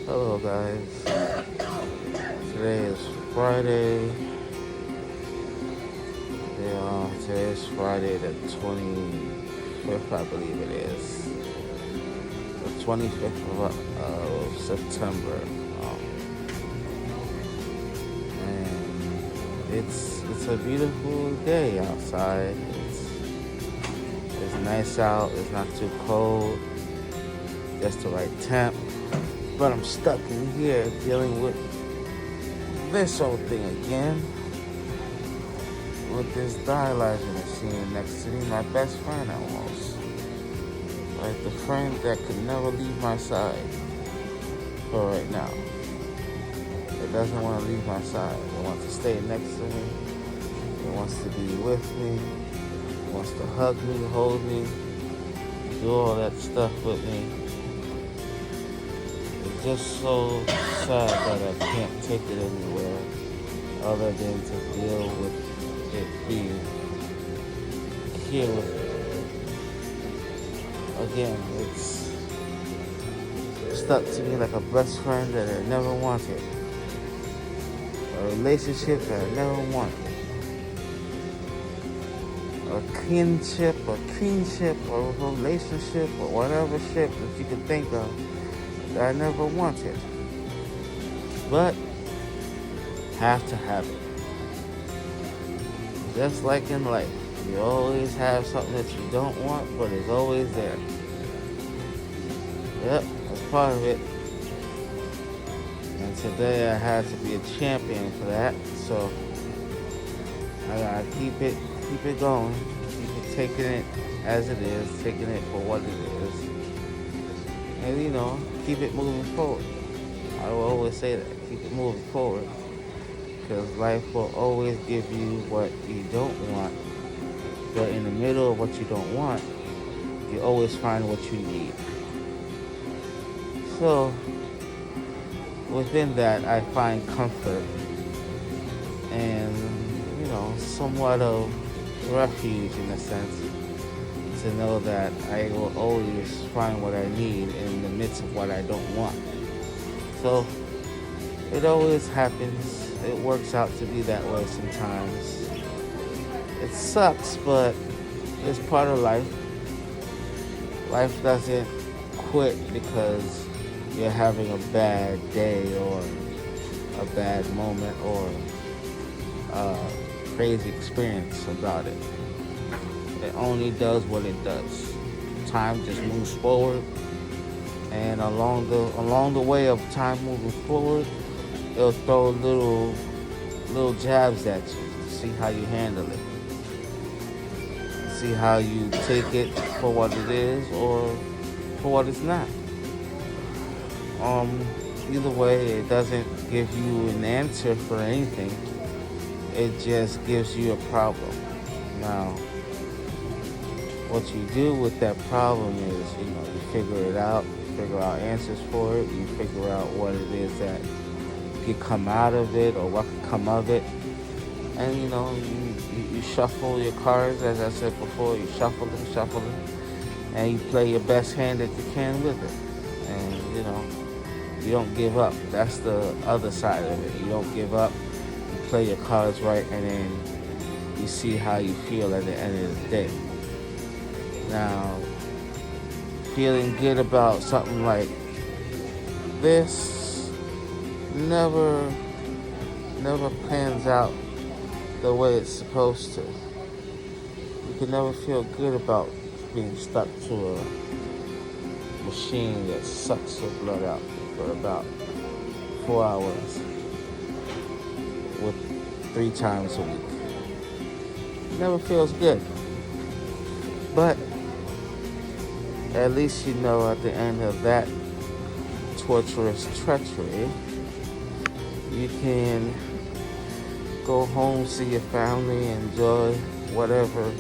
Hello guys, today is Friday. Today is Friday the 25th, I believe it is. The 25th of September. And it's a beautiful day outside. It's nice out, it's not too cold, just the right temp. But I'm stuck in here dealing with this old thing again. With this dialyzer machine next to me, my best friend almost. Like the friend that could never leave my side for right now. It doesn't want to leave my side. It wants to stay next to me. It wants to be with me. It wants to hug me, hold me, do all that stuff with me. It's just so sad that I can't take it anywhere other than to deal with it being here with me. Again, it's stuck to me like a best friend that I never wanted. A relationship that I never wanted. A kinship, or a relationship, or whatever ship that you could think of that I never wanted. But have to have it. Just like in life, you always have something that you don't want, but it's always there. Yep, that's part of it. And today I had to be a champion for that, so I gotta keep it going, keep it taking it as it is, taking it for what it is, and keep it moving forward. I will always say that, keep it moving forward. Because life will always give you what you don't want. But in the middle of what you don't want, you always find what you need. So, within that, I find comfort and, somewhat of refuge in a sense. To know that I will always find what I need in the midst of what I don't want. So, it always happens. It works out to be that way sometimes. It sucks, but it's part of life. Life doesn't quit because you're having a bad day or a bad moment or a crazy experience about it. It only does what it does. Time just moves forward, and along the way of time moving forward, it'll throw little jabs at you to see how you handle it. See how you take it for what it is or for what it's not. Either way, it doesn't give you an answer for anything. It just gives you a problem. Now, what you do with that problem is, you figure it out, you figure out answers for it, you figure out what it is that could come out of it or what could come of it, and you shuffle your cards, as I said before. You shuffle them, and you play your best hand that you can with it, and you don't give up. That's the other side of it. You don't give up. You play your cards right, and then you see how you feel at the end of the day. Now, feeling good about something like this never pans out the way it's supposed to. You can never feel good about being stuck to a machine that sucks your blood out for about 4 hours with 3 times a week. It never feels good. But at least at the end of that torturous treachery, you can go home, see your family, enjoy whatever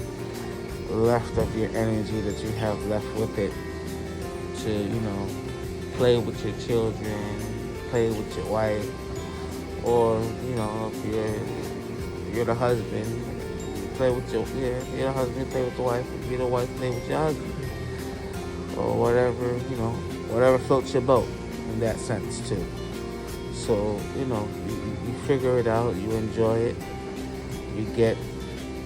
left of your energy that you have left with it to, play with your children, play with your wife, or, if you're the husband, play with your husband, play with the wife. If you're the wife, play with your husband. Or whatever, whatever floats your boat. in that sense too. So, you figure it out, you enjoy it, you get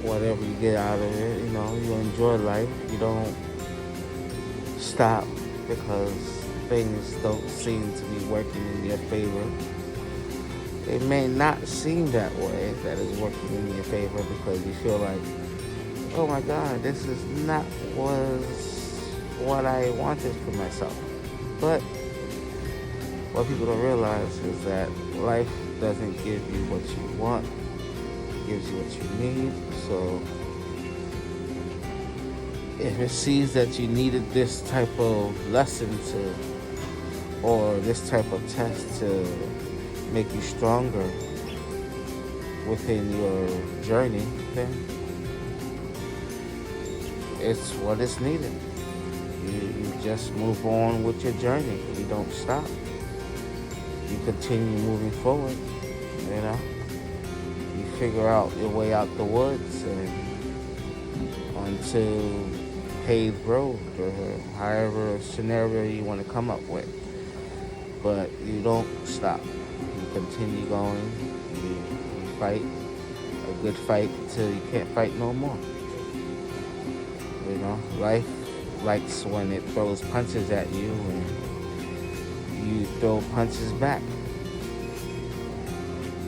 whatever you get out of it, you enjoy life, you don't stop because things don't seem to be working in your favor. It may not seem that way, that it's working in your favor, because you feel like, oh my God, this is not what I wanted for myself. But what people don't realize is that life doesn't give you what you want, it gives you what you need. So if it sees that you needed this type of lesson or this type of test to make you stronger within your journey, then it's what is needed. You just move on with your journey. You don't stop. You continue moving forward. You figure out your way out the woods and onto paved road, or however scenario you want to come up with. But you don't stop. You continue going. You fight a good fight till you can't fight no more. Life likes when it throws punches at you and you throw punches back.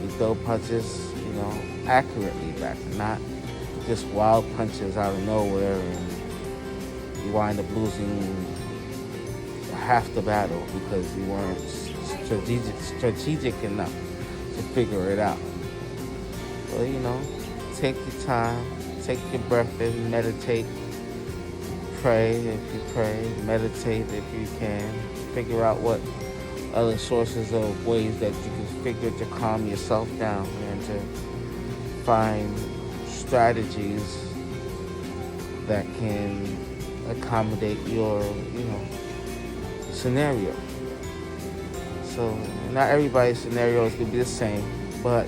You throw punches, accurately back, not just wild punches out of nowhere and you wind up losing half the battle because you weren't strategic enough to figure it out. Well, take your time, take your breath in, meditate, pray if you pray, meditate if you can, figure out what other sources of ways that you can figure to calm yourself down and to find strategies that can accommodate your, scenario. So not everybody's scenario is going to be the same, but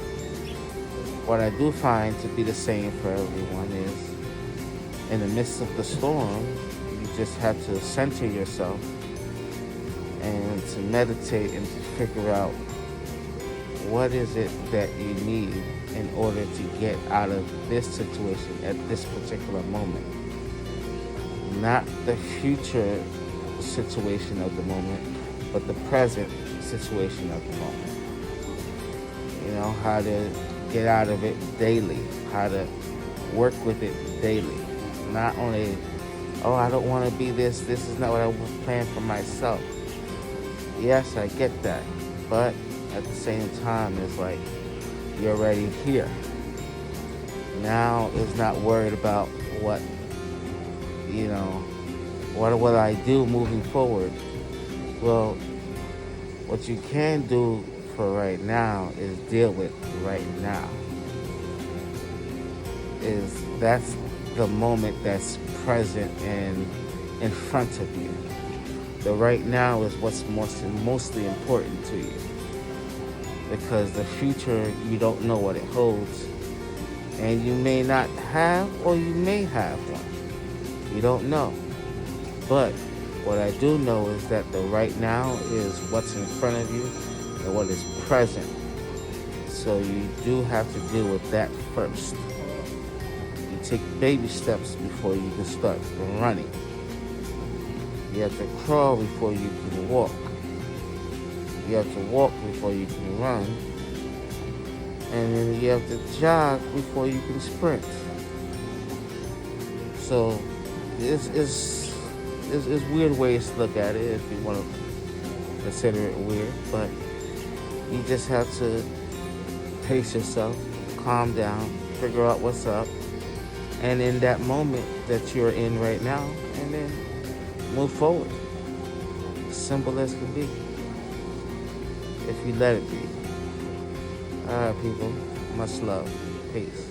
what I do find to be the same for everyone is in the midst of the storm, you just have to center yourself and to meditate and to figure out what is it that you need in order to get out of this situation at this particular moment. Not the future situation of the moment, but the present situation of the moment. How to get out of it daily, how to work with it daily. Not only, I don't want to be this is not what I was planning for myself. Yes, I get that, but at the same time, it's like, you're already here. Now is not worried about what will I do moving forward. Well, what you can do for right now is deal with right now. That's the moment that's present and in front of you. The right now is what's mostly important to you. Because the future, you don't know what it holds. And you may not have, or you may have one. You don't know. But what I do know is that the right now is what's in front of you and what is present. So you do have to deal with that first. You take baby steps before you can start running. You have to crawl before you can walk. You have to walk before you can run. And then you have to jog before you can sprint. So it's weird ways to look at it if you want to consider it weird. But you just have to pace yourself, calm down, figure out what's up. And in that moment that you're in right now, and then move forward. Simple as can be. If you let it be. Alright, people. Much love. Peace.